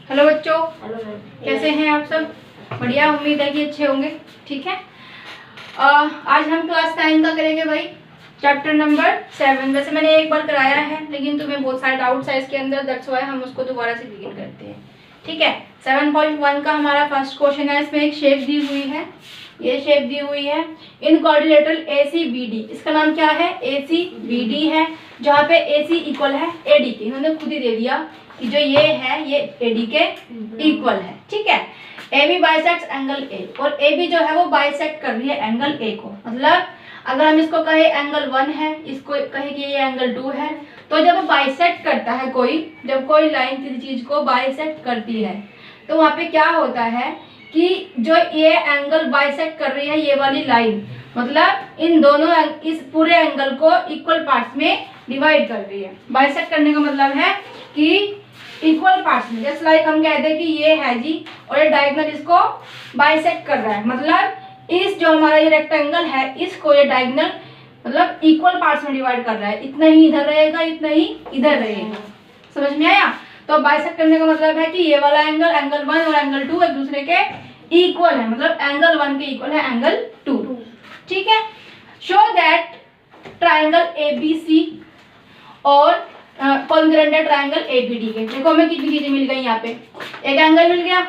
Hello बच्चों, hello ma'am. कैसे हैं आप सब? बढ़िया, उम्मीद है कि अच्छे होंगे। ठीक है, आज हम क्लास 9 का करेंगे भाई, चैप्टर नंबर 7। वैसे मैंने एक बार कराया है लेकिन तुम्हें बहुत सारे डाउट्स है इसके अंदर, दैट्स व्हाई हम उसको दोबारा से बिगिन करते हैं। ठीक है, 7.1 का हमारा फर्स्ट क्वेश्चन है। इसमें एक शेप दी हुई है, ये शेप दी हुई है इन क्वाड्रिलेटरल ACBD। इसका नाम क्या है? ACBD है, जहाँ पे AC इक्वल है AD के। इन्होंने खुद ही दे दिया कि जो ये है ये AD के इक्वल है। ठीक है, AB बाइसेक्ट्स एंगल A, और AB जो है वो बाइसेक्ट कर रही है एंगल A को। मतलब अगर हम इसको कहे एंगल 1 है, इसको कहे कि ये एंगल 2 है, तो जब बाइसेक्ट करता है कोई, जब कोई लाइन किसी चीज को बाइसेक्ट करती है तो वहाँ पे क्या होता है कि जो ये एंगल बाइसेक्ट कर रही है ये वाली लाइन, मतलब इन दोनों इस पूरे एंगल को इक्वल पार्ट्स में डिवाइड कर रही है। बाइसेक्ट करने का मतलब है कि इक्वल पार्ट्स में, जैसे लाइक हम कहते हैं कि ये है जी और ये डायगोनल इसको बाइसेक्ट कर रहा है, मतलब इस जो हमारा ये रेक्टेंगल है इसको ये डायगोनल मतलब इक्वल पार्ट्स में डिवाइड कर रहा है। इतना ही इधर रहेगा, इतना ही इधर रहेगा। समझ में आया? तो बाइसेक्ट करने का मतलब है कि ये वाला एंगल, एंगल 1 और एंगल 2 एक दूसरे के इक्वल है, मतलब एंगल 1 के इक्वल है एंगल 2। ठीक है, शो दैट ट्राइंगल ABC और कॉन्ग्रुएंट है ट्राइंगल ABD के। देखो हमें कितनी चीजें मिल गई यहाँ पे। एक एंगल मिल गया,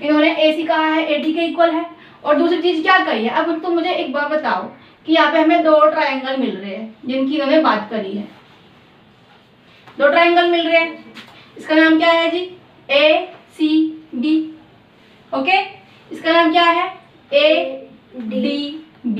इन्होंने AC कहा है AD के इक्वल है, और दूसरी चीज क्या कही है। अब तुम मुझे एक बार बताओ कि यहाँ पे हमें दो ट्राइंगल मिल रहे हैं जिनकी इन्होंने बात करी है। दो ट्राइंगल मिल रहे हैं, इसका नाम क्या है जी? ACD। ओके, इसका नाम क्या है? ADB।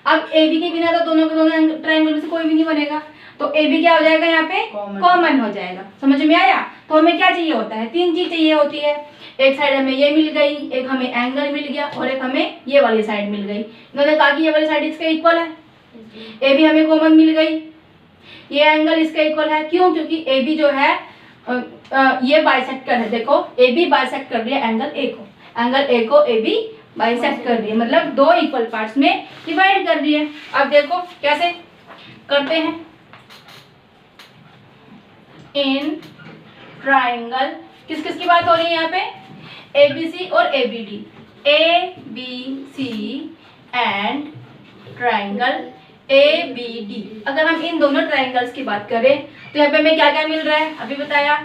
अब AB के बिना तो दोनों के दोनों ट्राइंगल में से कोई भी नहीं बनेगा, तो AB क्या हो जाएगा यहाँ पे? कॉमन हो जाएगा। समझ में आया? तो हमें क्या चाहिए होता है? तीन चीज चाहिए होती है। एक साइड हमें ये मिल गई, एक हमें एंगल मिल गया, और एक हमें ये वाली साइड मिल गई। इन्होंने कहा कि ये वाली साइड इसके इक्वल है, AB हमें कॉमन मिल गई, ये एंगल इसके इक्वल है। क्यों? क्योंकि AB जो है ये बाइसेक्ट कर रही है। देखो AB बाइसेक्ट कर रही है एंगल A को, एंगल A को AB बाइसेक्ट कर रही है, मतलब दो इक्वल पार्ट्स में डिवाइड कर रही है। अब देखो कैसे करते हैं। इन ट्राइंगल किस किस की बात हो रही है यहाँ पे? ABC और ABD, ABC and triangle ABD। अगर हम इन दोनों ट्राइंगल्स की बात करें तो यहाँ पे हमें क्या क्या मिल रहा है? अभी बताया,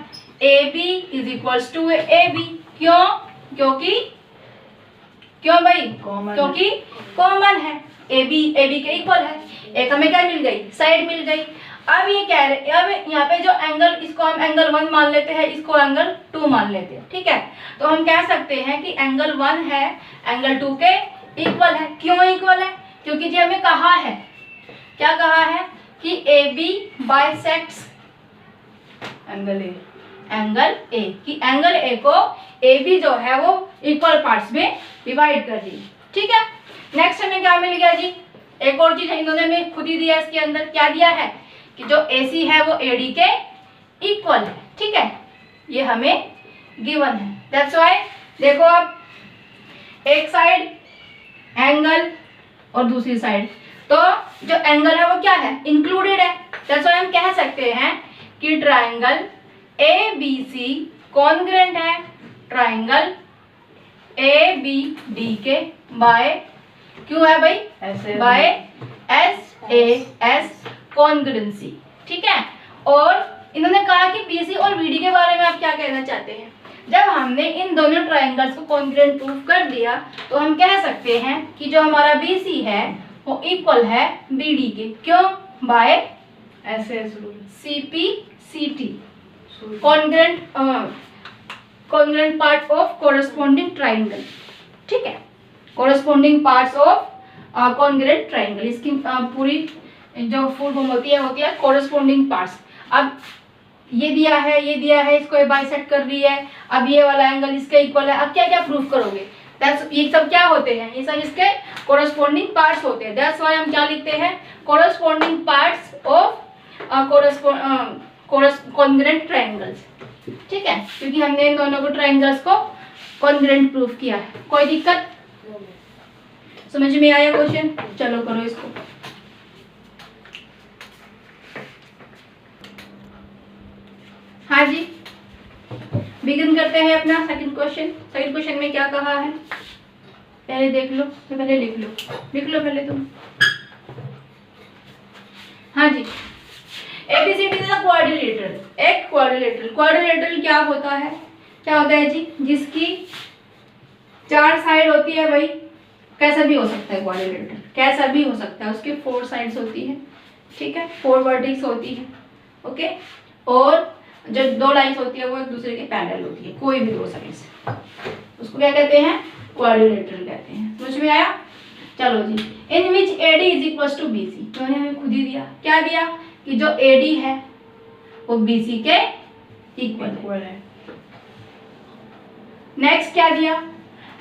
AB is equals to AB। क्यों? क्यों भाई? क्योंकि कॉमन है, AB के इक्वल है। एक हमें क्या मिल गई? साइड मिल गई। अब ये कह रहे, अब यहाँ पे जो एंगल, इसको हम एंगल 1 मान लेते हैं, इसको एंगल 2 मान लेते हैं। ठीक है, तो हम कह सकते हैं कि एंगल 1 है एंगल 2 के इक्वल है। क्यों इक्वल है? क्योंकि जी हमें कहा है, क्या कहा है कि AB बाइसेक्ट्स एंगल A, कि एंगल A को AB जो है वो इक्वल पार्ट्स में डिवाइड कर दी। ठीक है, नेक्स्ट हमें क्या मिल गया जी? एक और चीज इन्होंने हमें खुद ही दिया, इसके अंदर क्या दिया है कि जो AC है वो AD के इक्वल है। ठीक है, ये हमें गिवन है। दैट्स व्हाई देखो अब एक साइड एंगल और दूसरी साइड, तो जो एंगल है वो क्या है? इंक्लूडेड है। दैट्स व्हाई हम कह सकते हैं कि ट्राइंगल ABC कॉन्ग्रुएंट है ट्राइंगल ABD के बाय, क्यों है भाई? By SAS congruency. ठीक है, और इन्होंने कहा कि BC और BD के बारे में आप क्या कहना चाहते हैं? जब हमने इन दोनों ट्राइंगल्स को कॉन्ग्रुएंट प्रूव कर दिया तो हम कह सकते हैं कि जो हमारा BC है वो इक्वल है BD के। क्यों? By SS rule, CP/CT, congruent part of corresponding triangle. ठीक है, corresponding parts of congruent triangle, इसकी पूरी जो फुल फॉर्म होती है कोरस्पॉन्डिंग पार्ट्स। अब ये दिया है, इसको ये बाइसेक्ट कर रही है, अब ये वाला एंगल इसके इक्वल है। अब क्या क्या प्रूफ करोगे? ये सब क्या होते हैं? ये सब इसके कोरस्पॉन्डिंग पार्ट्स होते हैं। दैट्स व्हाई हम क्या लिखते हैं? Corresponding parts of congruent triangles. ठीक है, क्योंकि हमने इन दोनों को ट्राइंगल्स को कॉन्ग्रुएंट प्रूफ किया है। कोई दिक्कत? समझ में आया क्वेश्चन? चलो करो इसको। हाँ जी, बिगिन करते हैं अपना सेकंड क्वेश्चन। सेकंड क्वेश्चन में क्या कहा है पहले देख लो, पहले लिख लो पहले तुम। हाँ जी, एबीसीडी इज अ क्वाड्रिलेटरल। एक क्वाड्रिलेटरल क्या होता है जी, जिसकी 4 साइड होती है भाई, कैसा भी हो सकता है क्वाड्रिलेटरल, कैसा भी हो सकता है, उसके 4 साइड्स होती है, ठीक है, 4 वर्टिक्स होती है, ओके, और जो 2 लाइन्स होती है वो एक दूसरे के पैरेलल होती है, कोई भी 2 साइड्स, उसको क्या कहते हैं, क्वाड्रिलेटरल कहते हैं। समझ में आया? चलो जी, in which AD is equal to BC, तो हमें खुद ही दिया, क्या दिया कि जो AD है वो BC के इक्वल है। नेक्स्ट क्या दिया,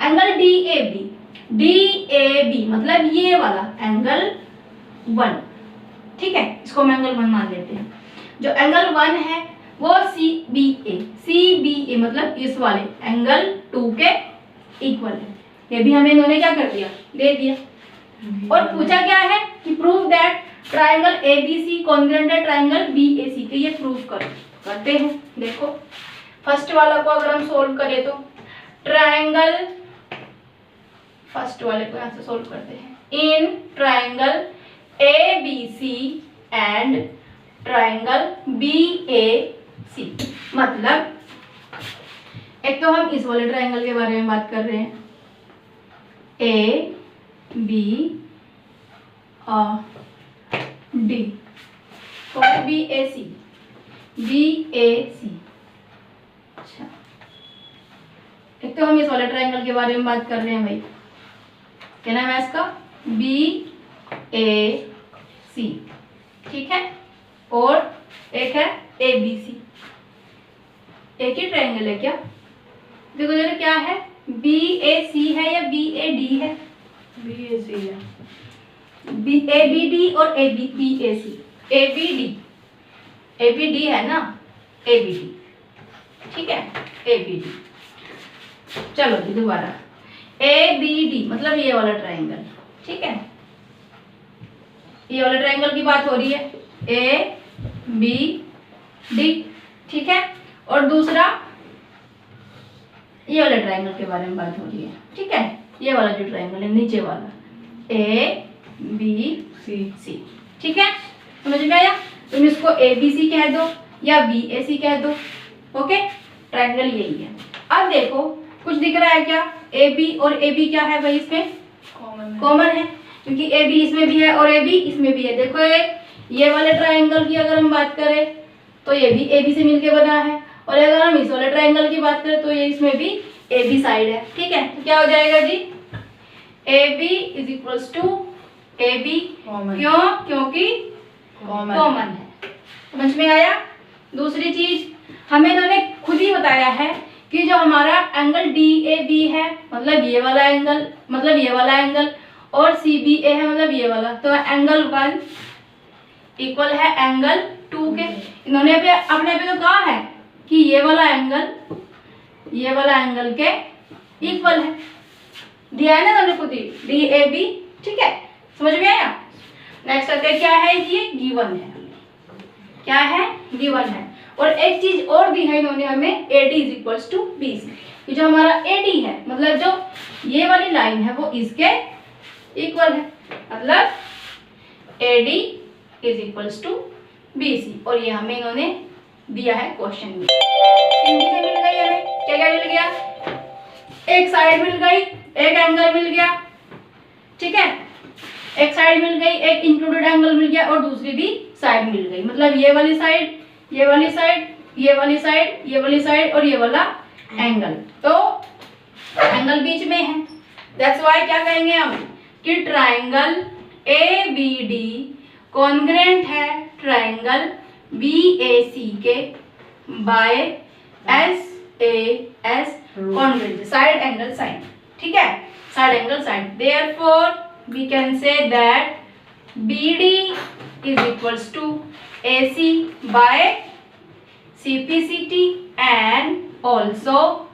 एंगल DAB मतलब ये वाला एंगल 1, ठीक है, इसको हम एंगल 1 मान लेते हैं। जो एंगल 1 है वो CBA मतलब इस वाले एंगल 2 के इक्वल है। ये भी हमें इन्होंने क्या कर दिया, दे दिया। और पूछा क्या है कि prove that triangle ABC congruent है ट्रायंगल BAC के, ये प्रूव करो। करते हैं, देखो फर्स्ट वाला को अगर हम सोल्व करें तो ट्रायंगल, फर्स्ट वाले को यहाँ से सोल्व करते हैं। In triangle ABC and triangle BAC, मतलब एक तो हम इस वाले ट्रायंगल के बारे में बात कर रहे हैं, ABD और BAC। अच्छा, एक तो हम इस वाले ट्रायंगल के बारे में बात कर रहे हैं भाई, क्या नाम है इसका, BAC, ठीक है, और एक है ABC। एक ही ट्रायंगल है क्या, देखो जरा क्या है, BAC है या BAD है, BAC है, ABD और BAC, ABD है ना, ABD, ठीक है, ABD। चलो जी दोबारा, ABD मतलब ये वाला ट्रायंगल, ठीक है, ये वाला ट्रायंगल की बात हो रही है, ABD, ठीक है, और दूसरा ये वाले ट्रायंगल के बारे में बात हो रही है, ठीक है, ये वाला जो ट्रायंगल है नीचे वाला, ABC, ठीक है, समझ में आया? तुम इसको ABC कह दो या BAC कह दो, ओके, ट्रायंगल यही है। अब देखो कुछ दिख रहा है क्या, AB और AB क्या है भाई, इसमें कॉमन है, क्योंकि AB इसमें भी है और AB इसमें भी है। देखो ये वाले ट्रायंगल की अगर हम बात करें तो ये भी AB से मिलके बना है, और अगर हम इस वाले ट्रायंगल की बात करें तो ये इसमें भी AB साइड है, ठीक है, तो क्या हो जाएगा जी, AB is equals to AB, क्यों, क्योंकि कॉमन है। समझ में आया? दूसरी चीज हमें इन्होंने खुद ही बताया है कि जो हमारा एंगल DAB है मतलब ये वाला एंगल और CBA है मतलब ये वाला, तो एंगल 1 इक्वल है एंगल 2 के। इन्होंने अपने पे तो कहा है कि ये वाला एंगल के इक्वल है, दिया है ना इन्होंने खुद ही, DAB, ठीक है, समझ में आया? नेक्स्ट आते हैं, क्या है ये, गिवन है, क्या है, गिवन है। और एक चीज और दी है इन्होंने हमें, AD is equals to BC। जो हमारा AD है मतलब जो ये वाली लाइन है वो इसके इक्वल है, मतलब AD is equals to BC, और ये हमें इन्होंने दिया है क्वेश्चन में। तीन चीजें मिल गई हमें, क्या क्या मिल गया, एक साइड मिल गई, एक एंगल मिल गया, ठीक है, एक साइड मिल गई, एक इंक्लूडेड एंगल मिल गया, और दूसरी भी साइड मिल गई, मतलब ये वाली साइड, ये वाली साइड, ये वाली साइड, ये वाली साइड और ये वाला एंगल, तो एंगल बीच में है। दैट्स व्हाई क्या कहेंगे हम कि ट्रायंगल ABD कॉन्ग्रुएंट है ट्रायंगल BAC के by SAS congruent, side angle side, ठीक है, side angle side. Therefore we can say that BD is equals to AC by CPCT and also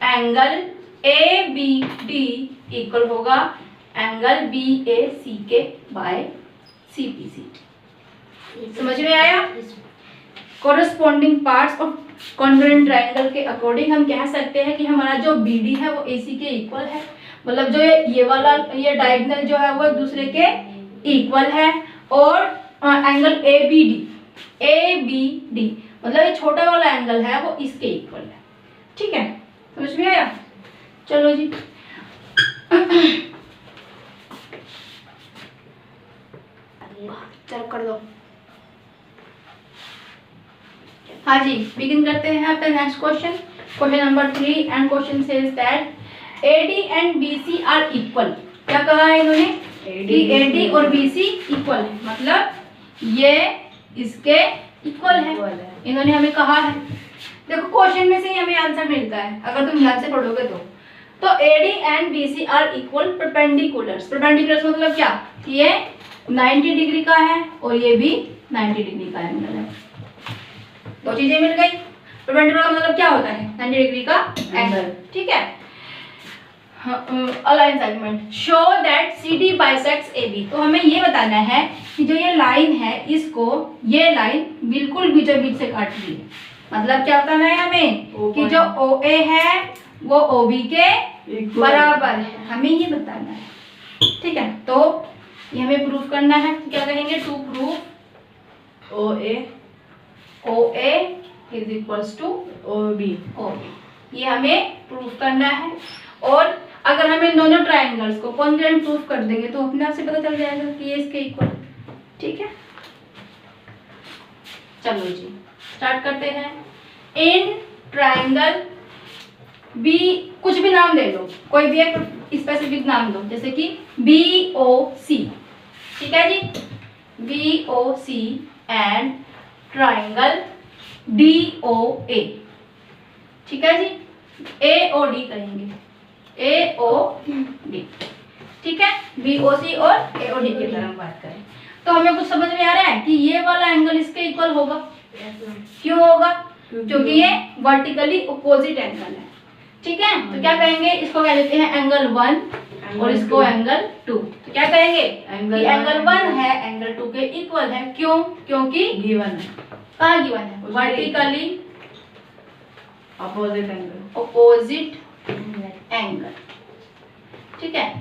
angle ABD equal होगा angle BAC के by CPCT। समझ में आया? Corresponding parts of congruent triangle के according हम कह सकते हैं कि हमारा जो BD है वो AC के इक्वल है, मतलब जो ये वाला ये डायगोनल जो है वो एक दूसरे के इक्वल है। और एंगल ABD मतलब ये छोटा वाला एंगल है वो इसके इक्वल है। ठीक है, समझ में आया? चलो जी चलो कर दो। हाँ जी, बिगिन करते हैं अपना next question, question number 3 and question says that AD and BC are equal. क्या कहा है इन्होंने कि AD और BC इक्वल है, मतलब ये इसके इक्वल है, इन्होंने हमें कहा है। देखो क्वेश्चन में से ही हमें आंसर मिलता है अगर तुम ध्यान से पढ़ोगे तो AD and BC are equal perpendiculars. Perpendiculars मतलब क्या, ये 90 डिग्री का है और ये भी 90 डिग्री का एंगल है, दो चीजें मिल गई। परपेंडिकुलर का मतलब क्या होता है, 90 डिग्री का एंगल। ठीक है, align segment show that CD bisects AB। तो हमें ये बताना है कि जो ये लाइन है इसको ये लाइन बिल्कुल बीचों बीच से काट रही है, मतलब क्या बताना है हमें कि जो OA है वो OB के बराबर है, हमें ये बताना है। ठीक है, तो ये हमें प्रूफ करना है। तो क्या कहेंगे, to prove OA is equals to OB। ये हमें प्रूफ करना है। और अगर हम इन दोनों ट्रायंगल्स को कॉन्ग्रुएंट प्रूफ कर देंगे तो अपने आप से पता चल जाएगा कि ये इसके इक्वल। ठीक है, चलो जी स्टार्ट करते हैं। इन ट्रायंगल बी, कुछ भी नाम ले लो, कोई भी एक स्पेसिफिक नाम दो, जैसे कि BOC। ठीक है जी, BOC एंड ट्रायंगल DOA। ठीक है जी, AOD कहेंगे, AOD। ठीक है, BOC और AOD की तरह बात करें तो हमें कुछ समझ में आ रहा है कि ये वाला एंगल इसके इक्वल होगा। क्यों होगा, क्योंकि ये वर्टिकली अपोजिट एंगल है। ठीक है, तो क्या कहेंगे, इसको कह देते हैं एंगल 1 और इसको एंगल 2। तो क्या कहेंगे, एंगल 1 है एंगल 2 के इक्वल है। क्यों, क्योंकि गिवन है, कहाँ गिवन है, वर्टिकली अपोजिट एंगल। ठीक है,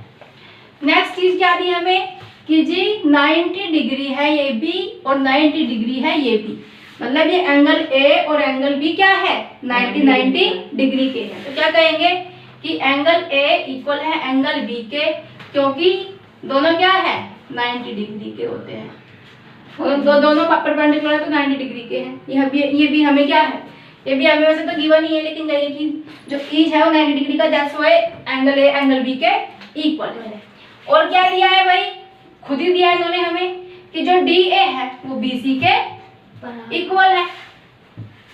नेक्स्ट चीज क्या दी हमें कि जी 90 डिग्री है ये B और 90 डिग्री है ये B, मतलब ये एंगल A और एंगल B क्या है, 90 डिग्री के हैं। तो क्या कहेंगे कि एंगल A इक्वल है एंगल B के, क्योंकि दोनों क्या है 90 डिग्री के होते हैं। दोनों परपेंडिकुलर तो 90 डिग्री के हैं। ये भी हमें क्या है, ये भी हमें वैसे तो गिवन ही है, लेकिन कहिए कि जो ईच है वो 90 डिग्री का, that's why angle A angle B के इक्वल है। और क्या दिया है भाई, खुद ही दिया है इन्होंने हमें कि जो DA है वो BC के इक्वल है।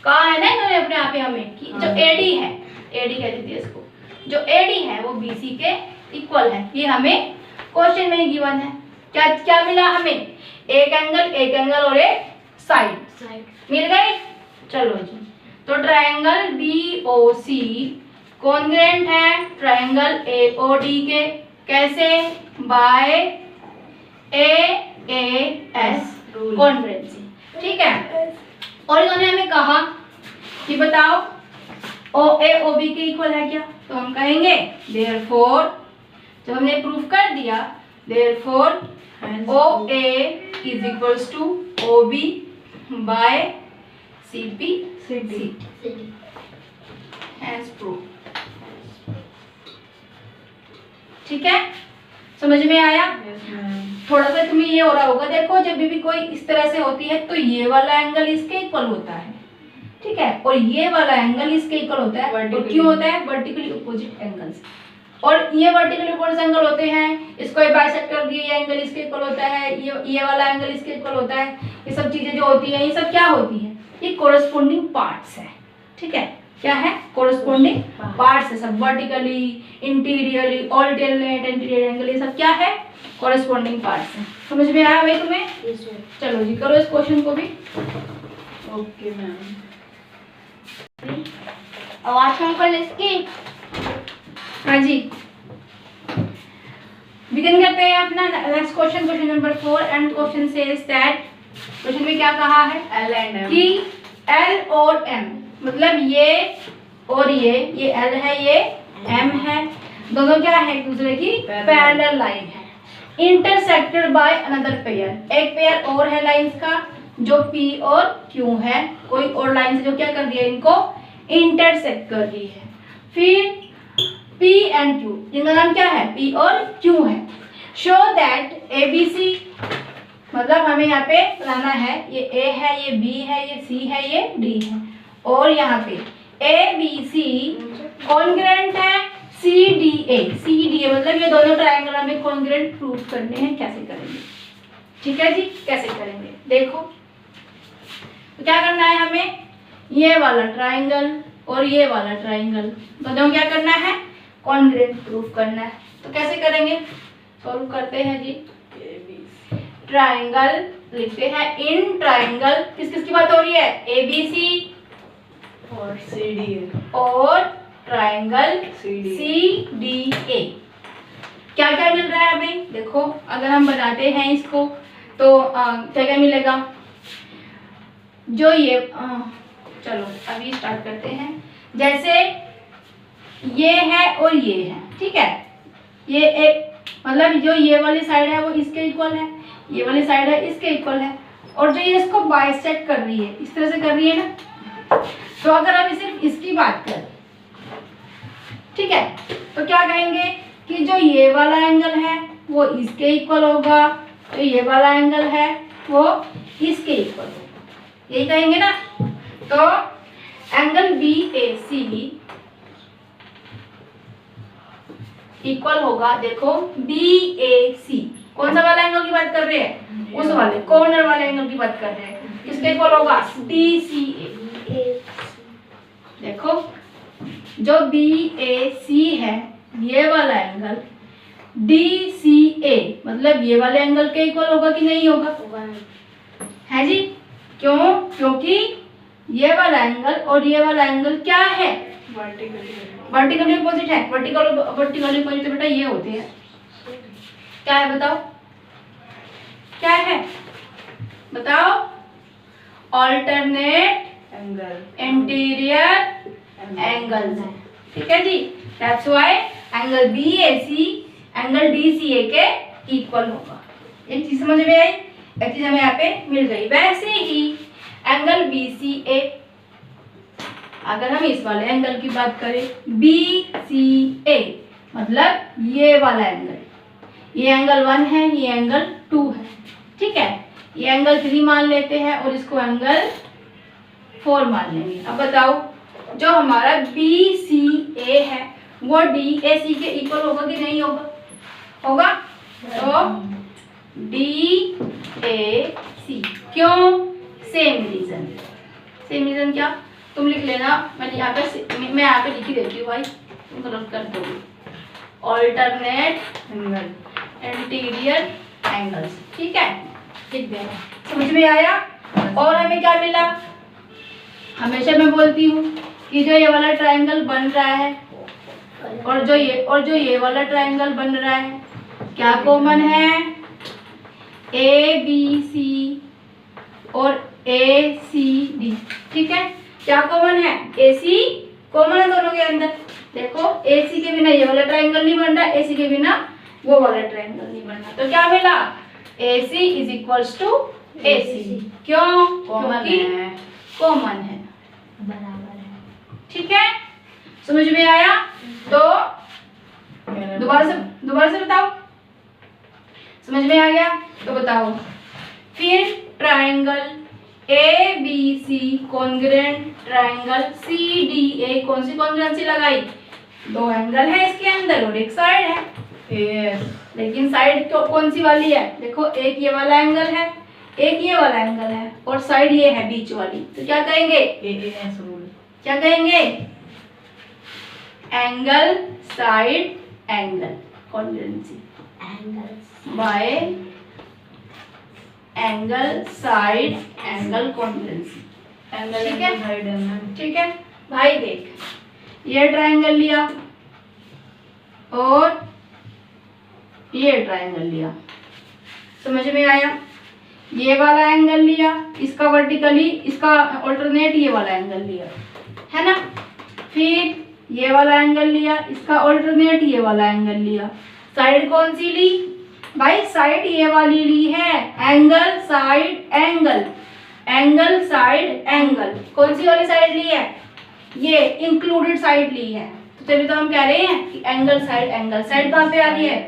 कहा है ना इन्होंने अपने आप ही हमें कि जो AD है, AD कह देती है इसको, जो AD है वो BC के इक्वल है। ये हमें क्वेश्चन में ही गिवन है। क्या क्या मिला हमें, एक एंगल और एक साइड मिल गई। चलो जी, तो ट्रायंगल BOC कॉन्ग्रुएंट है ट्रायंगल AOD के, कैसे, बाय AAS कॉन्ग्रुएंसी। ठीक है, और इन्होंने हमें कहा कि बताओ OA OB के इक्वल है क्या, तो हम कहेंगे देयरफॉर, जब हमने प्रूफ कर दिया therefore OA is equals to OB by CP as proof. ठीक है, समझ में आया? थोड़ा सा तुम्हें ये हो रहा होगा, देखो जब भी कोई इस तरह से होती है तो ये वाला एंगल इसके इक्वल होता है। ठीक है, और ये वाला एंगल इसके इक्वल होता है। और क्यों होता है, वर्टिकली अपोजिट एंगल्स। और ये वर्टिकली अपोजिट एंगल होते हैं, इसको बाइसेक्ट कर दिए, ये एंगल इसके इक्वल होता है, ये वाला एंगल इसके इक्वल होता है। ये सब चीजें जो होती है, ये सब क्या होती है, ये कोरस्पोंडिंग पार्ट्स है। ठीक है, क्या है, कोरस्पोंडिंग पार्ट्स है सब, vertically, interiorly, alternate interior angle, ये सब क्या है, कोरस्पोंडिंग पार्ट्स है। समझ में आया भाई तुम्हें? चलो जी करो इस क्वेश्चन को भी। ओके मैम, आवाज कम कर ले इसकी। हाँ जी, बिगिन करते हैं अपना next question, question number 4 and question says that, question में क्या कहा है L and M कि L और M मतलब ये और ये L है, ये M है, दोनों क्या है एक दूसरे की पैरेलल लाइन है। इंटरसेक्टेड बाय अनदर पेयर, एक पेयर और है लाइंस का जो P और Q है, कोई और लाइन से जो क्या कर रही है, इनको इंटरसेक्ट कर रही है। फिर P एंड Q, इनका नाम क्या है, P और Q है। शो दैट ABC, मतलब हमें यहाँ पे बनाना है, ये A है, ये B है, ये C है, ये D है, और यहाँ पे ABC कॉन्ग्रुएंट है CDA, CDA मतलब ये दोनों ट्रायंगल हमें कॉन्ग्रुएंट प्रूव करने हैं। कैसे करेंगे, ठीक है जी, कैसे करेंगे देखो। तो क्या करना है हमें, ये वाला ट्रायंगल और ये वाला ट्रायंगल दोनों क्या करना है, कॉन्ग्रुएंट प्रूव करना है। तो कैसे करेंगे, सॉल्व करते हैं जी। ट्रायंगल लिखते हैं, इन ट्रायंगल किस किस की बात हो रही है, ABC और CDA और ट्रायंगल CDA। क्या क्या मिल रहा है हमें, देखो अगर हम बनाते हैं इसको तो क्या क्या मिलेगा, जो ये चलो अभी स्टार्ट करते हैं। जैसे ये है और ये है, ठीक है, ये एक मतलब जो ये वाली साइड है वो इसके इक्वल है, ये वाली साइड है इसके इक्वल है, और जो ये इसको बाइसेक्ट कर रही है, इस तरह से कर रही है ना। तो अगर हम सिर्फ इसकी बात करें, ठीक है, तो क्या कहेंगे कि जो ये वाला एंगल है वो इसके इक्वल होगा, जो ये वाला एंगल है वो इसके इक्वल होगा, यही कहेंगे ना। तो एंगल BAC इक्वल होगा, देखो BAC कौन सा वाला एंगल की बात कर रहे हैं, उस वाले कॉर्नर वाले एंगल की बात कर रहे हैं, किसके इक्वल होगा, DCA। देखो जो BAC है ये वाला एंगल DCA मतलब ये वाले एंगल के इक्वल होगा कि नहीं होगा, है जी। क्यों, क्योंकि ये वाला एंगल और ये वाला एंगल क्या है, वर्टिकली अपोजिट है। वर्टिकली अपोजिट बेटा ये होते हैं, क्या है बताओ, क्या है बताओ, ऑल्टरनेट इंटीरियर एंगल्स है, ठीक है जी। That's why angle BAC angle DCA के इक्वल होगा। एक चीज समझ में आई, एक चीज हमें यहाँ पे मिल गई। वैसे ही एंगल BCA, अगर हम इस वाले एंगल की बात करें BCA मतलब ये वाला एंगल, ये एंगल 1 है, ये एंगल 2 है, ठीक है, ये एंगल 3 मान लेते हैं और इसको एंगल 4 मान लेंगे। अब बताओ जो हमारा BCA है वो DAC के इक्वल होगा कि नहीं होगा, होगा। तो DAC क्यों, सेम रीजन, सेम रीजन क्या, तुम लिख लेना, मैं यहाँ पे लिख ही देती हूँ भाई, तुम गलत कर दोगे। ऑल्टरनेट इंटीरियर एंगल्स, ठीक है, लिख देना, समझ में आया। और हमें क्या मिला, हमेशा मैं बोलती हूँ कि जो ये वाला ट्रायंगल बन रहा है और जो ये वाला ट्रायंगल बन रहा है क्या कॉमन है, ABC और ACD, ठीक है, क्या कॉमन है, AC कॉमन है दोनों के अंदर। देखो AC के बिना ये वाला ट्रायंगल नहीं बन रहा, AC के बिना वो वाला ट्रायंगल नहीं बन रहा, तो क्या मिला, AC is equals to AC। क्यों, क्योंकि कॉमन है, बराबर है, ठीक है, समझ में आया। तो दोबारा से बताओ, समझ में आ गया तो बताओ। फिर triangle ABC congruent triangle CDA, कौन सी कॉन्ग्रुएंसी लगाई, दो एंगल है इसके अंदर और एक साइड है, लेकिन साइड कौन सी वाली है, देखो एक ये वाला एंगल है, एक ये वाला एंगल है और साइड ये है बीच वाली, तो क्या कहेंगे, AAS रूल, क्या कहेंगे, angle side angle congruency, angle by angle side angle congruency, ठीक है, ठीक है भाई। देख ये ट्रायंगल लिया और ये ट्रायंगल लिया, समझ में आया। ये वाला एंगल लिया, इसका वर्टिकली, इसका ऑल्टरनेट ये वाला एंगल लिया, है ना। फिर ये वाला एंगल लिया, इसका ऑल्टरनेट ये वाला एंगल लिया। साइड कौन सी ली भाई? साइड ये वाली ली है, angle side angle, angle side angle. कौन सी वाली साइड ली है? ये इंक्लूडेड साइड ली है। तो तभी तो हम कह रहे हैं कि एंगल साइड एंगल। साइड कहाँ पे आ रही है?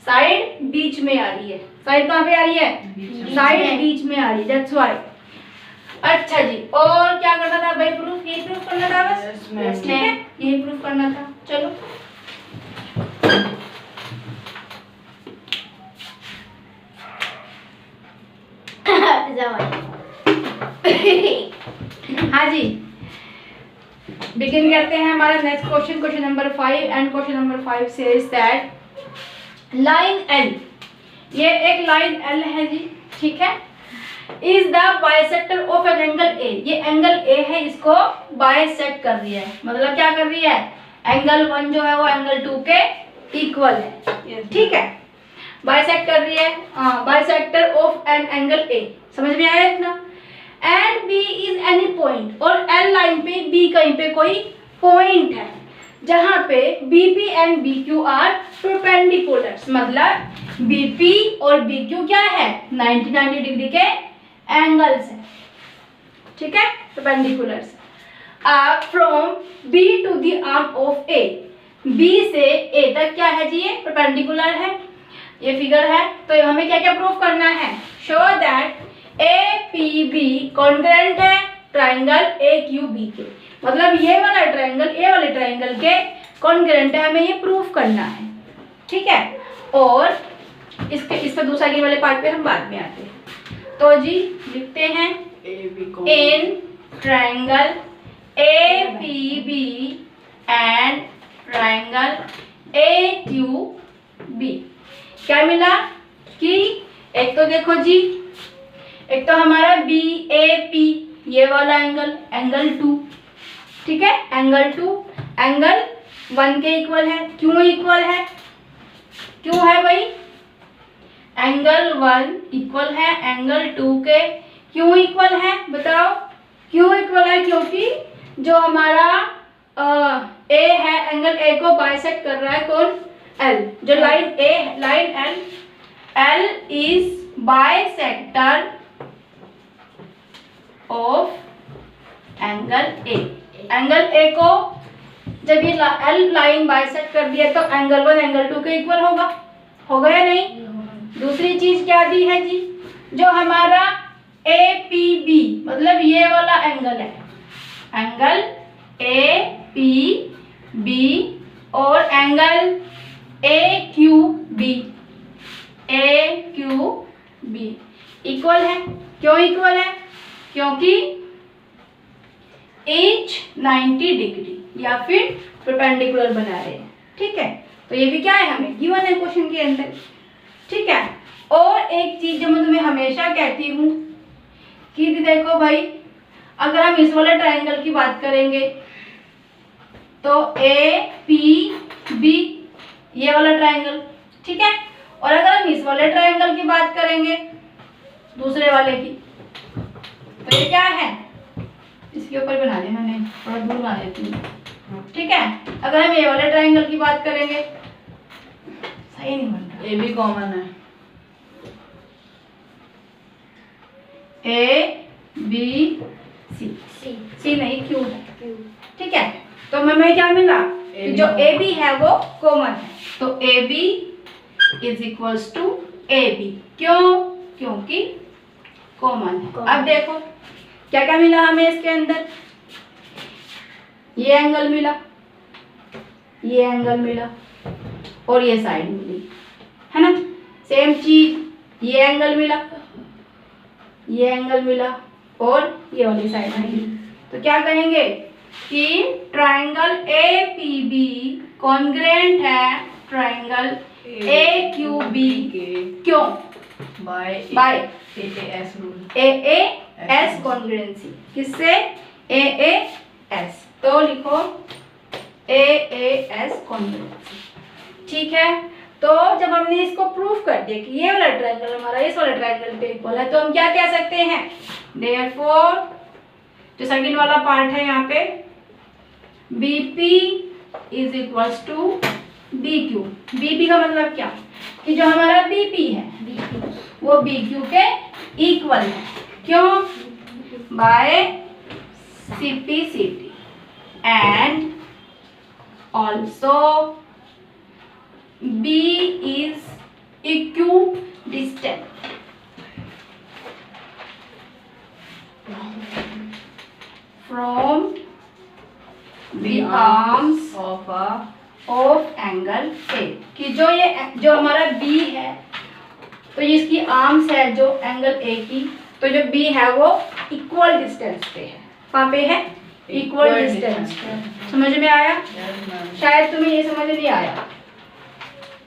साइड बीच में आ रही है। साइड कहाँ पे आ रही है? साइड बीच में आ रही है, दैट्स व्हाई। अच्छा जी, और क्या करना था भाई? प्रूफ, यही प्रूफ करना था बस। ठीक है, यही प्रूफ करना था। चलो हाँ जी, बिगिन करते हैं हमारा next question. Question number 5 and question number 5 says that line L, ये एक लाइन एल है जी, ठीक है, is the bisector of an angle ए। ये एंगल ए है, इसको बाइसेक्ट कर रही है। मतलब क्या कर रही है? एंगल 1 जो है वो एंगल 2 के इक्वल है, ठीक है, बाइसेक्ट कर रही है। Bisector of an angle A, समझ में आया इतना। And B is any point, और एल लाइन पे बी कहीं पे कोई पॉइंट है जहां पे BP and BQ are perpendicular. मतलब बीपी और बीक्यू क्या है? 90 डिग्री के एंगल्स है, ठीक है, perpendiculars. From B to the arm of A, B से ए तक क्या है जी? ये परपेंडिकुलर है, ये फिगर है। तो हमें क्या क्या प्रूफ करना है? Show that A P B congruent है ट्राइंगल ए क्यू बी के। मतलब ये वाला ट्राइंगल ए वाले ट्राइंगल के कॉन्ग्रुएंट है, हमें ये प्रूफ करना है, ठीक है। और इसके दूसरा के वाले पार्ट पे हम बाद में आते हैं। तो जी लिखते हैं in triangle A P B and triangle A Q B, क्या मिला कि एक तो देखो जी, एक तो हमारा बी ए पी ये वाला एंगल, एंगल 2, ठीक है, एंगल 2 एंगल 1 के इक्वल है। क्यों इक्वल है? क्यों है भाई? एंगल 1 इक्वल है एंगल 2 के। क्यों इक्वल है बताओ? क्यों इक्वल है? क्योंकि जो हमारा ए है, एंगल ए को बाइसेक्ट कर रहा है कौन? एल। जो line A, line L, L is bisector of angle A. Angle A को जब ये एल लाइन बाइसेक्ट कर दिया तो एंगल 1 एंगल 2 के इक्वल होगा, होगा या नहीं? दूसरी चीज क्या दी है जी? जो हमारा ए पी बी, मतलब ये वाला एंगल है, एंगल ए पी बी और angle A Q B, A Q B equal है। क्यों इक्वल है? क्योंकि एच 90 डिग्री या फिर परपेंडिकुलर बना रहे हैं, ठीक है। तो ये भी क्या है? हमें गिवन है क्वेश्चन के अंदर, ठीक है। और एक चीज जो मैं तुम्हें हमेशा कहती हूँ कि देखो भाई, अगर हम इस वाले ट्राइंगल की बात करेंगे तो ए पी बी ये वाला ट्राइंगल, ठीक है। और अगर हम इस वाले ट्राइंगल की बात करेंगे दूसरे वाले की, तो ये क्या है? इसके ऊपर बना दिया मैंने, थोड़ा दूर बना देती हूँ, ठीक है। अगर हम ये वाले ट्राइंगल की बात करेंगे, सही नहीं बन रहा, ए भी कॉमन है, ए बी सी, सी नहीं क्यू है, ठीक है। तो हमें क्या मिला? कि जो ए बी है वो कॉमन है, तो A B is equals to A B. क्यों? क्योंकि कॉमन है। अब देखो क्या क्या मिला हमें इसके अंदर? ये एंगल मिला, ये एंगल मिला और ये साइड मिली, है ना। सेम चीज ये एंगल मिला, ये एंगल मिला और ये वाली साइड मिली। तो क्या कहेंगे कि triangle A P B congruent है ट्राइंगल ए क्यू बी के। क्यों? By S rule, A S congruency. किससे? A S. तो लिखो ए एस कॉन्ग्रुएंसी, ठीक है। तो जब हमने इसको प्रूफ कर दिया कि ये वाला ट्रायंगल हमारा इस वाले ट्रायंगल पे इक्वल है, तो हम क्या कह सकते हैं? देयरफॉर जो सेकंड वाला पार्ट है यहाँ पे, BP is equals to BQ। BP का मतलब क्या कि जो हमारा BP है वो BQ के इक्वल है। क्यों? By CP/CT and also B is equidistant from the arms of a of angle A। कि जो हमारा B है तो इसकी आर्म्स है जो एंगल A की, तो जो B है वो इक्वल डिस्टेंस पे है। कहाँ पे है? इक्वल डिस्टेंस पे। समझ में आया? शायद तुम्हें ये समझ नहीं आया।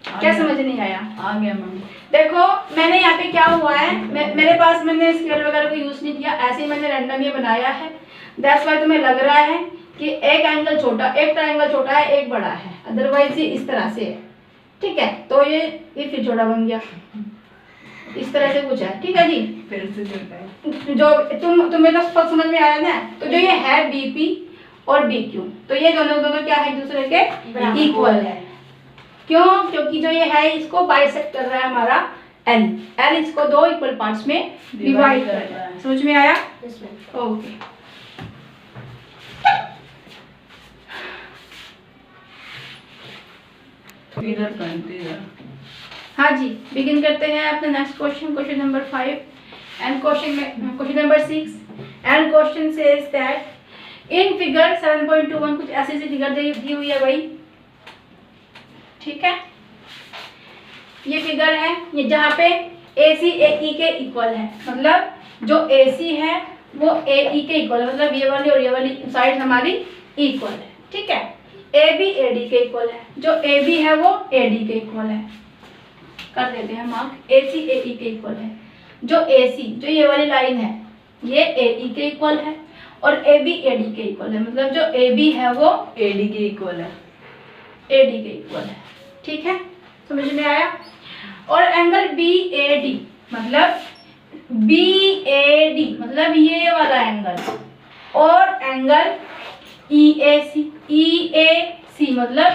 क्या समझ नहीं आया? आ गया मैम। देखो मैंने यहाँ पे क्या हुआ है, मेरे पास मैंने स्केल वगैरह को यूज नहीं किया, ऐसे ही मैंने रैंडम ये बनाया है। दैट्स व्हाई तुम्हें लग रहा है कि एक एंगल छोटा, एक ट्रायंगल छोटा है, एक बड़ा है, अदरवाइज ये इस तरह से है। ठीक है, तो ये फिर छोटा बन गया, इस तरह से कुछ है। ठीक है जी, फिर से छोटा है। जो तुम्हें तो सब समझ में आया ना। तो जो ये है BP और BQ, तो ये दोनों क्या है, एक दूसरे के इक्वल है। क्यों? क्योंकि जो ये है इसको बाइसेक्ट कर रहा है हमारा L इसको दो इक्वल पार्ट्स में डिवाइड कर रहा है। समझ में आया? ओके। इधर कंटिन्यू। हाँ जी, बिगिन करते हैं अपना next question number 5 and question number 6 and question says that in figure 7.21 कुछ ऐसी फिगर दी हुई है भाई। ठीक है, ये फिगर है, ये जहाँ पे AC AE के इक्वल है, मतलब जो AC है वो AE के इक्वल है, मतलब ये वाली साइड हमारी इक्वल है। ठीक है, AB AD के इक्वल है, जो AB है वो AD के इक्वल है। कर देते हैं मार्क, AC AE के इक्वल है। जो AC जो ये वाली लाइन है ये AE के इक्वल है और AB AD के इक्वल है, मतलब जो AB है वो AD के इक्वल है, AD के इक्वल है। ठीक है, समझ में आया? और एंगल BAD मतलब ये वाला एंगल, और एंगल EAC मतलब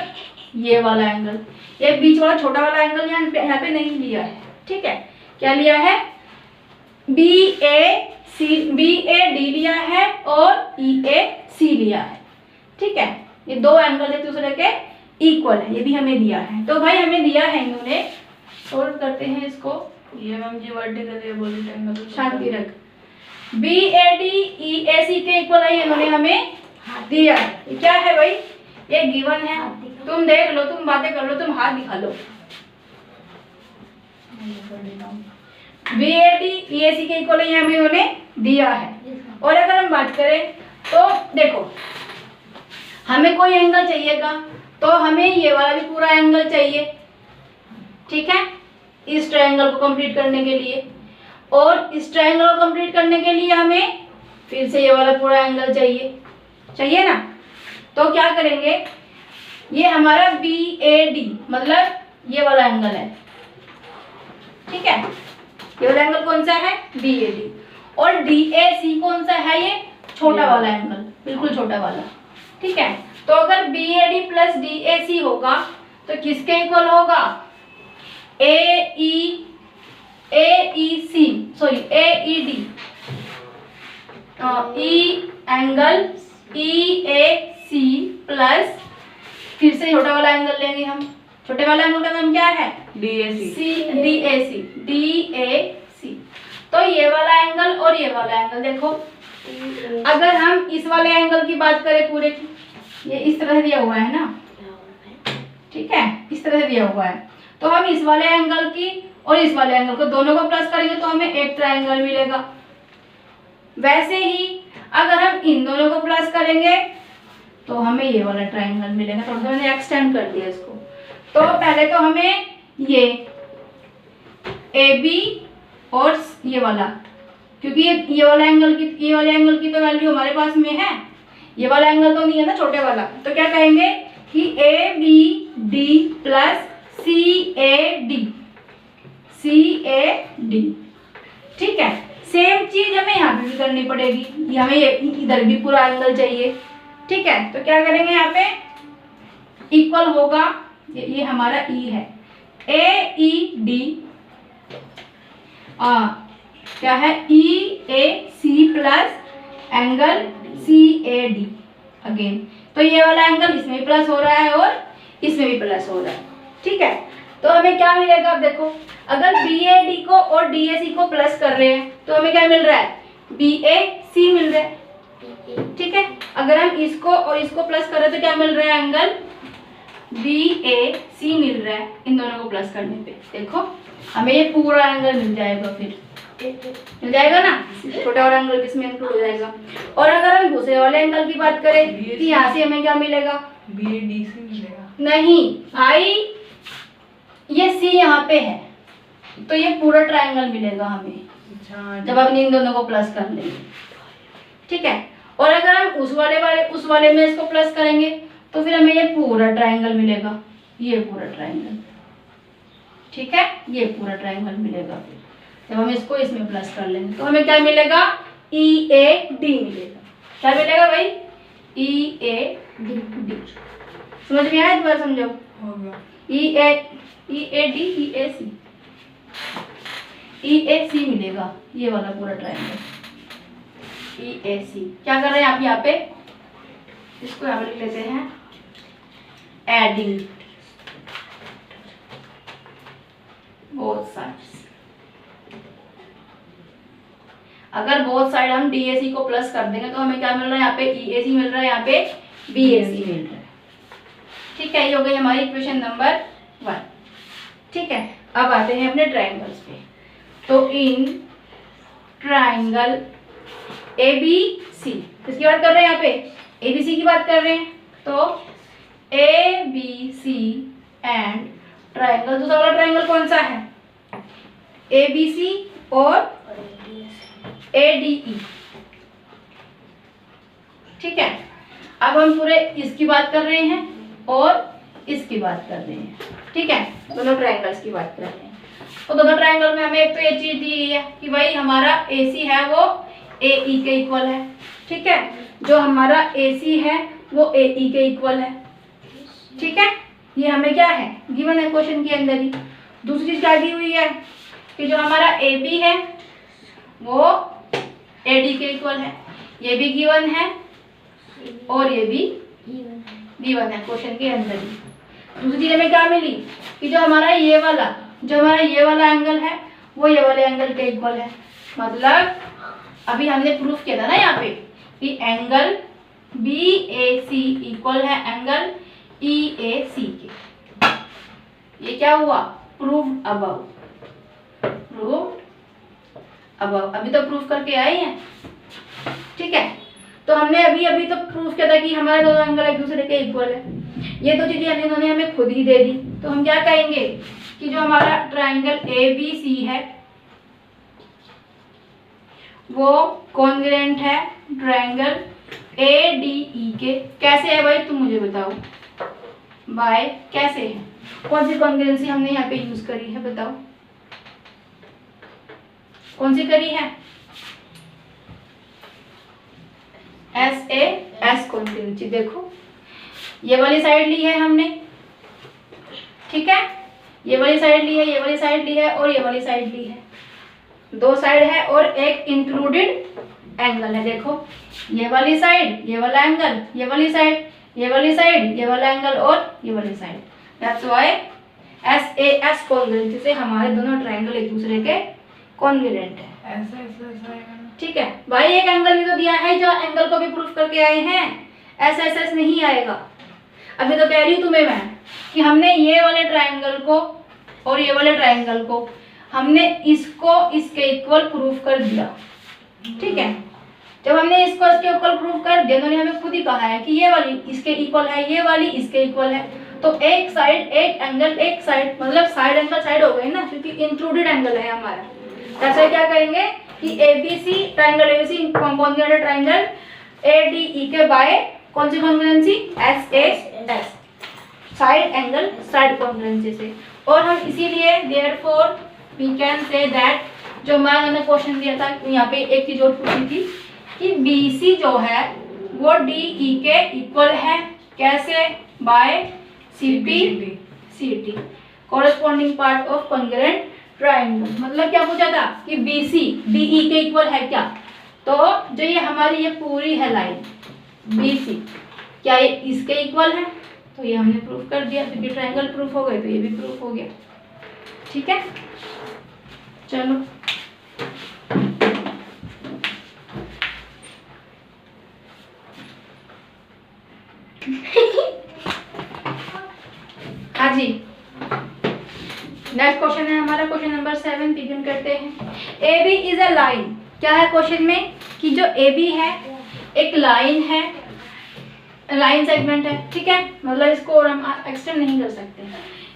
ये वाला एंगल। ये बीच वाला छोटा वाला एंगल यहाँ पे नहीं लिया है। ठीक है, क्या लिया है? BAD लिया है और EAC लिया है। ठीक है, ये दो एंगल एक दूसरे के इक्वल है, ये भी हमें दिया है। तो भाई हमें दिया है, इन्होंने सोल्व करते हैं इसको। ये मैम जी वर्टिकल है, बोली एंगल तो शांति रख। BAD EAC के इक्वल है, इन्होंने हमें दिया है। ये क्या है भाई? ये गिवन है, तुम देख लो, तुम बातें कर लो, तुम हाथ दिखा लो। BAD EAC के इक्वल है, हमें इन्होंने दिया है। और अगर हम बात करें तो देखो, हमें कोई एंगल चाहिएगा तो हमें ये वाला भी पूरा एंगल चाहिए। ठीक है, इस ट्रायंगल को कंप्लीट करने के लिए, और इस ट्रायंगल को कंप्लीट करने के लिए हमें फिर से ये वाला पूरा एंगल चाहिए ना। तो क्या करेंगे, ये हमारा BAD मतलब ये वाला एंगल है। ठीक है, ये वाला एंगल कौन सा है? BAD। और DAC कौन सा है? ये छोटा वाला एंगल, बिल्कुल छोटा वाला। ठीक है, तो अगर BAD प्लस DAC होगा तो किसके इक्वल होगा? AED एंगल EAC प्लस फिर से छोटा वाला एंगल लेंगे हम। छोटे वाला एंगल का नाम क्या है? DAC। तो ये वाला एंगल और ये वाला एंगल देखो, अगर हम इस वाले एंगल की बात करें पूरे की, ये इस तरह दिया हुआ है ना। ठीक है, इस तरह दिया हुआ है, तो हम इस वाले एंगल की और इस वाले एंगल को दोनों को प्लस करेंगे तो हमें एक ट्रायंगल मिलेगा। वैसे ही अगर हम इन दोनों को प्लस करेंगे तो हमें ये वाला ट्रायंगल मिलेगा। थोड़ा सा मैंने एक्सटेंड कर दिया इसको। तो पहले तो हमें ये AB और ये वाला, क्योंकि ये वाले एंगल की तो वैल्यू हमारे पास में है, ये वाला एंगल तो नहीं है ना छोटे वाला। तो क्या कहेंगे कि ABD प्लस CAD। ठीक है, सेम चीज हमें यहाँ पे भी करनी पड़ेगी, हमें इधर भी पूरा एंगल चाहिए। ठीक है, तो क्या करेंगे यहाँ पे, इक्वल होगा, ये हमारा ई है, ए ई डी, क्या है, E A C plus angle C A D again. तो ये वाला एंगल इसमें भी प्लस हो रहा है और इसमें भी प्लस हो रहा है, ठीक है। तो हमें क्या मिलेगा, अब देखो, अगर बी ए डी को और डी ए सी को प्लस कर रहे हैं तो हमें क्या मिल रहा है, बी ए सी मिल रहा है, ठीक है। अगर हम इसको और इसको प्लस कर रहे हैं तो क्या मिल रहा है, एंगल बी ए सी मिल रहा है इन दोनों को प्लस करने पे। देखो हमें ये पूरा एंगल मिल जाएगा, फिर मिल जाएगा ना, छोटा वाला एंगल किसमें इंक्लूड हो जाएगा। और अगर हम दूसरे वाले एंगल की बात करें तो यहाँ से हमें क्या मिलेगा, बी ए डी सी मिलेगा। नहीं भाई, ये सी यहाँ पे है तो ये पूरा ट्रायंगल मिलेगा हमें अच्छा, जब हम इन दोनों को प्लस कर लेंगे, ठीक है। और अगर हम उस वाले में इसको प्लस करेंगे तो फिर हमें ये पूरा ट्रायंगल मिलेगा, ये पूरा ट्रायंगल, ठीक है, ये पूरा ट्रायंगल मिलेगा। फिर जब हम इसको इसमें प्लस कर लेंगे तो हमें क्या मिलेगा, ई ए डी मिलेगा। क्या मिलेगा भाई, ई ए डी। समझ में आया, एक बार समझाओ। हो गया। ई ए डी ई ए सी मिलेगा, ये वाला पूरा ट्रायंगल ई ए सी। क्या कर रहे हैं आप यहाँ पे, इसको यहाँ पे लिख लेते हैं एडिंग बोथ साइड्स। अगर बोथ साइड हम डी ए सी को प्लस कर देंगे तो हमें क्या मिल रहा है, यहाँ पे ई ए सी मिल रहा है, यहाँ पे बी ए सी मिल रहा है, ठीक है। ये हो गई हमारी इक्वेशन नंबर 1, ठीक है। अब आते हैं अपने ट्रायंगल्स पे। तो इन ट्रायंगल ए बी सी, किसकी बात कर रहे हैं यहाँ पे, ए बी सी की बात कर रहे हैं। तो A B C and triangle, दूसरा वाला ट्रायंगल कौन सा है, ए बी सी और ए डी ई, ठीक है। अब हम पूरे इसकी बात कर रहे हैं और इसकी बात कर रहे हैं, ठीक है, दोनों ट्रायंगल्स की बात कर रहे हैं। तो दोनों ट्रायंगल में हमें एक तो ये चीज दी गई है कि भाई हमारा ए सी है वो ए ई के इक्वल है, ठीक है, जो हमारा ए सी है वो ए ई के इक्वल है, ठीक है। ये हमें क्या है, गिवन है क्वेश्चन के अंदर ही। दूसरी चीज क्या दी हुई है कि जो हमारा ए बी है वो ए डी के इक्वल है, ये भी गिवन है और ये भी गिवन है क्वेश्चन के अंदर ही। दूसरी चीज हमें क्या मिली कि जो हमारा ये वाला एंगल है वो ये वाले एंगल के इक्वल है। मतलब अभी हमने प्रूफ किया था ना यहाँ पे कि एंगल बी ए सी इक्वल है एंगल ई ए सी के। ये क्या हुआ, प्रूव्ड अबव, अभी तो प्रूफ करके आए हैं, ठीक है। तो हमने अभी तो प्रूफ किया था कि हमारे दोनों एंगल एक दूसरे के इक्वल है। ये दो चीजें इन्होंने हमें खुद ही दे दी, तो हम क्या कहेंगे कि जो हमारा ट्रायंगल ए बी सी है वो कॉन्ग्रुएंट है ट्रायंगल ए डी ई के। कैसे है भाई, तुम मुझे बताओ, बाय कैसे है, कौन सी कॉन्ग्रुएंसी हमने यहाँ पे यूज करी है, बताओ कौन सी करी है, एस ए एस कॉन्ग्रुएंसी। देखो ये वाली साइड ली है हमने, ठीक है, ये वाली साइड ली है, ये वाली साइड ली है और ये वाली साइड ली है, दो साइड है और एक इंक्लूडेड एंगल है। देखो ये वाली साइड, ये वाला एंगल, ये वाली साइड, ये वाली साइड, ये वाला एंगल और ये वाली side. That's why S A S congruency से हमारे दोनों ट्रायंगल एक दूसरे के कॉन्ग्रुएंट है। ऐसा आएगा, ठीक है भाई, एक एंगल भी तो दिया है जो एंगल को भी प्रूफ करके आए हैं, ऐसा ऐसा नहीं आएगा। अभी तो कह रही हूँ तुम्हें मैं कि हमने ये वाले ट्रायंगल को और ये वाले ट्रायंगल को हमने इसको इसके इक्वल प्रूफ कर दिया, ठीक है। जब हमने इसको इसके इक्वल प्रूफ कर दिया, उन्होंने हमें खुद ही कहा है कि ये वाली इसके इक्वल है, ये वाली इसके इक्वल है। तो एक साइड एक एंगल एक साइड, मतलब साइड एंगल साइड हो गई ना, क्योंकि इंक्लूडेड एंगल है हमारा। ऐसा क्या करेंगे कि A B C triangle A B C congruent triangle A D E के बाय कौन सी congruency, S A S, side angle side congruency से। और हम इसीलिए therefore we can say that, जो मैंने क्वेश्चन दिया था यहाँ पे एक चीज और पूछी थी कि बी सी जो है वो डी ई के इक्वल है। कैसे? बाय सीपी सीटी, corresponding part of congruent triangle. मतलब क्या पूछा था कि बीसी डीई के इक्वल है क्या? तो जो ये हमारी ये पूरी है लाइन बीसी, क्या ये इसके इक्वल है? तो ये हमने प्रूफ कर दिया, क्योंकि ट्राइंगल प्रूफ हो गए तो ये भी प्रूफ हो गया। ठीक है, चलो हाँ जी, नेक्स्ट क्वेश्चन है हमारा क्वेश्चन नंबर 7, बिगिन करते हैं। A B is a line. क्या है क्वेश्चन में कि जो ए बी है एक लाइन है, लाइन सेगमेंट है। ठीक है, मतलब इसको और हम एक्सटेंड नहीं कर सकते।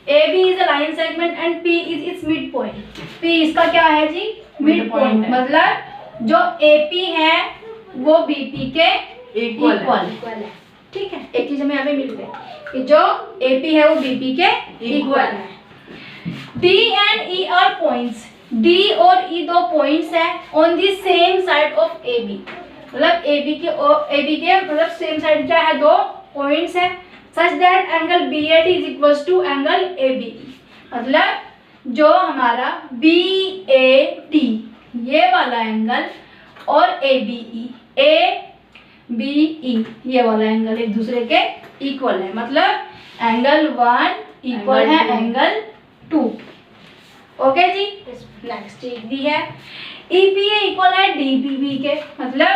A B is a line segment and P is its midpoint. P इसका क्या है जी? Mid point. मतलब जो ए पी है वो बी पी के इक्वल है। ठीक है, एक चीज हमें यहाँ पे मिल गई कि जो ए पी है वो बी पी के इक्वल है। D and E are points. D और E दो पॉइंट्स हैं on the same side of AB। मतलब AB के मतलब सेम साइड क्या है? दो पॉइंट्स हैं। Such that angle BAD is equals to angle ABE। मतलब जो हमारा BAD ये वाला एंगल और ABE ये वाला एंगल एक दूसरे के इक्वल है। मतलब एंगल 1 इक्वल है एंगल 2। ओके जी, नेक्स्ट चीज दी है EPA इक्वल है DPB के। मतलब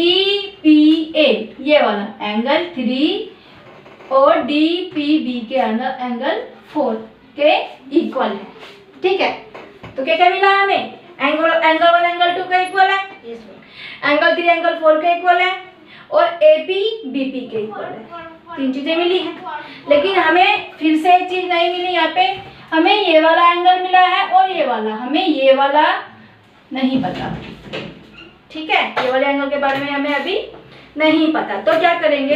EPA ये वाला एंगल 3 और DPB के अंदर एंगल 4 के इक्वल है। ठीक है, तो क्या क्या मिला हमें? एंगल 1 एंगल 2 का इक्वल है, एंगल 3 एंगल 4 के इक्वल है और AP BP के इक्वल है। 3 चीजें मिली हैं, लेकिन हमें फिर से एक चीज नहीं मिली यहाँ पे। हमें ये वाला एंगल मिला है और ये वाला, हमें ये वाला नहीं पता। ठीक है, ये वाले एंगल के बारे में हमें अभी नहीं पता। तो क्या करेंगे?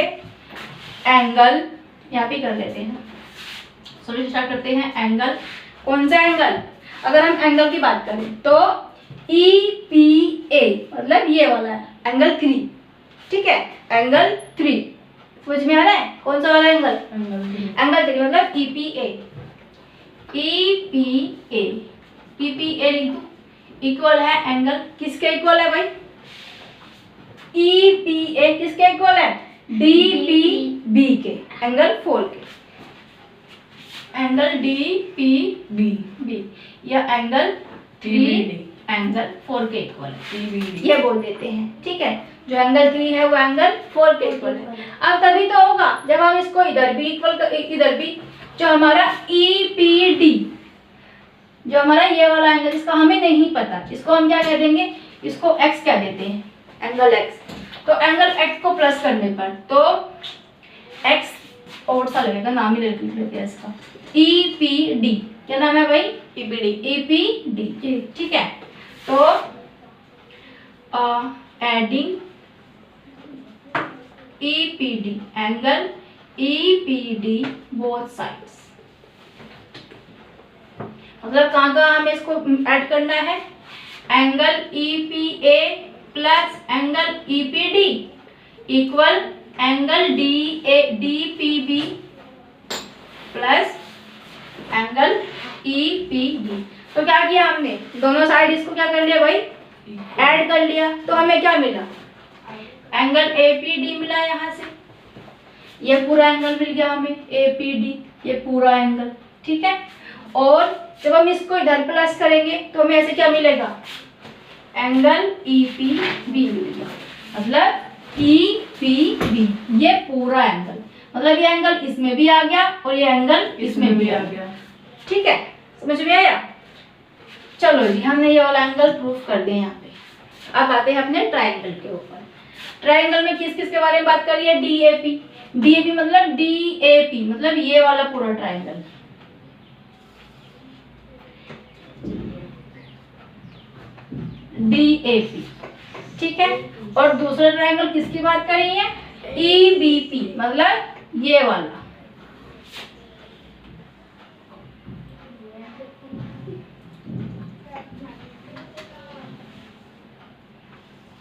एंगल यहाँ पे कर लेते हैं, सॉल्यूशन स्टार्ट करते हैं। एंगल, कौन सा एंगल? अगर हम एंगल की बात करें तो EPA मतलब ये वाला एंगल 3। ठीक है, एंगल 3 समझ में आ रहा है? कौन सा वाला एंगल? एंगल 3 मतलब EPA इक्वल है एंगल किसके इक्वल है भाई? EPA किसके इक्वल है? DPB के, एंगल 4 के। एंगल DPB या एंगल 3 एंगल 4 के इक्वल है, ये बोल देते हैं। ठीक है, जो एंगल 3 है वो एंगल 4 के इक्वल है। अब तभी तो होगा जब हम इसको इधर भी इक्वल इधर भी, जो हमारा EPD जो हमारा ये वाला एंगल, इसका हमें नहीं पता, इसको हम क्या कह देंगे? इसको x कह देते हैं, एंगल x। तो एंगल x को प्लस करने पर तो x और सा लगेगा, नाम ही लिख लेते हैं इसका EPD। क्या नाम है भाई? EPD। ठीक है, तो adding EPD angle EPD both sides. मतलब कहाँ कहाँ हमें इसको ऐड करना है? Angle EPA plus angle EPD equal angle DPB plus angle EPD। तो क्या किया हमने? दोनों साइड इसको क्या कर लिया भाई? ऐड कर लिया। तो हमें क्या मिला? एंगल APD मिला यहाँ से, ये पूरा एंगल मिल गया हमें APD, ये पूरा एंगल। ठीक है, और जब हम इसको इधर प्लस करेंगे तो हमें ऐसे क्या मिलेगा? एंगल EPB मिलेगा। मतलब EPB ये पूरा एंगल, मतलब ये एंगल इसमें भी आ गया और ये एंगल इसमें भी आ गया। ठीक है, समझ में आया? चलो जी, हमने ये वाला एंगल प्रूफ कर दिया यहाँ पे। अब आते हैं अपने ट्राइंगल के ऊपर। ट्राइंगल में किस किस के बारे में बात करी है? DAP मतलब DAP मतलब ये वाला पूरा ट्राइंगल। DAP। ठीक है, और दूसरा ट्राइंगल किसकी बात कर रही है? EBP मतलब ये वाला।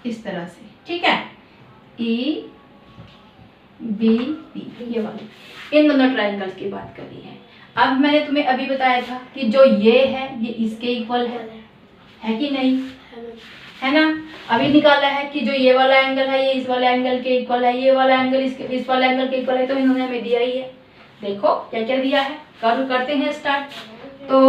इस तरह से। ठीक है, EBP बी पी, ये वाली, इन दोनों ट्रायंगल्स की बात करी है। अब मैंने तुम्हें अभी बताया था कि जो ये है ये इसके इक्वल है कि नहीं, है ना। अभी निकाला है कि जो ये वाला एंगल है ये इस वाले एंगल के इक्वल है, ये वाला एंगल इस वाले एंगल के इक्वल है, तो इन्होंने हमें दिया ही है। देखो क्या क्या दिया है, करते हैं स्टार्ट। तो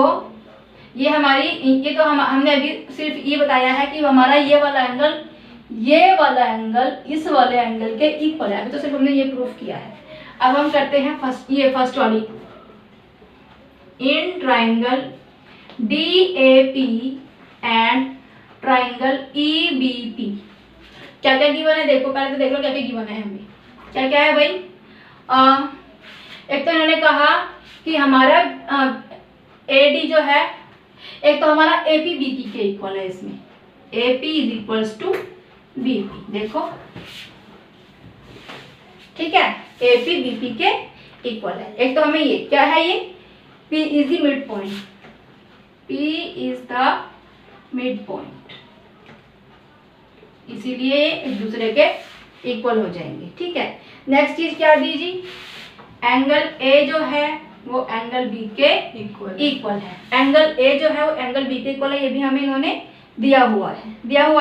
ये हमारी, ये तो हमने अभी सिर्फ ये बताया है कि हमारा ये वाला एंगल इस वाले एंगल के इक्वल है, अभी तो सिर्फ हमने ये प्रूफ किया है। अब हम करते हैं फर्स्ट वाली, in triangle DAP and triangle EBP क्या क्या गिवन है, देखो पहले तो देख लो क्या क्या गिवन है हमें। क्या क्या है भाई, एक तो इन्होंने कहा कि हमारा AD जो है, एक तो हमारा AP BP के इक्वल है, इसमें AP is equals to BP, देखो ठीक है, AP BP के इक्वल है। एक तो हमें ये क्या है, ये P is the mid point, P is the mid point, इसीलिए एक दूसरे के इक्वल हो जाएंगे, ठीक है। नेक्स्ट चीज क्या दी जी, एंगल A जो है वो एंगल B के इक्वल है। एंगल A जो है वो एंगल B के इक्वल है, ये भी हमें इन्होंने दिया हुआ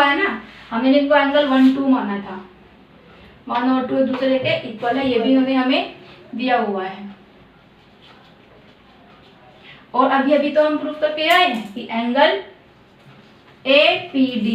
है ना। हमने इनको एंगल 1 2 माना था, 1 और 2 एक दूसरे के इक्वल है, ये भी इन्होंने हमें दिया हुआ है। और अभी तो हम प्रूफ करके आए हैं कि एंगल APD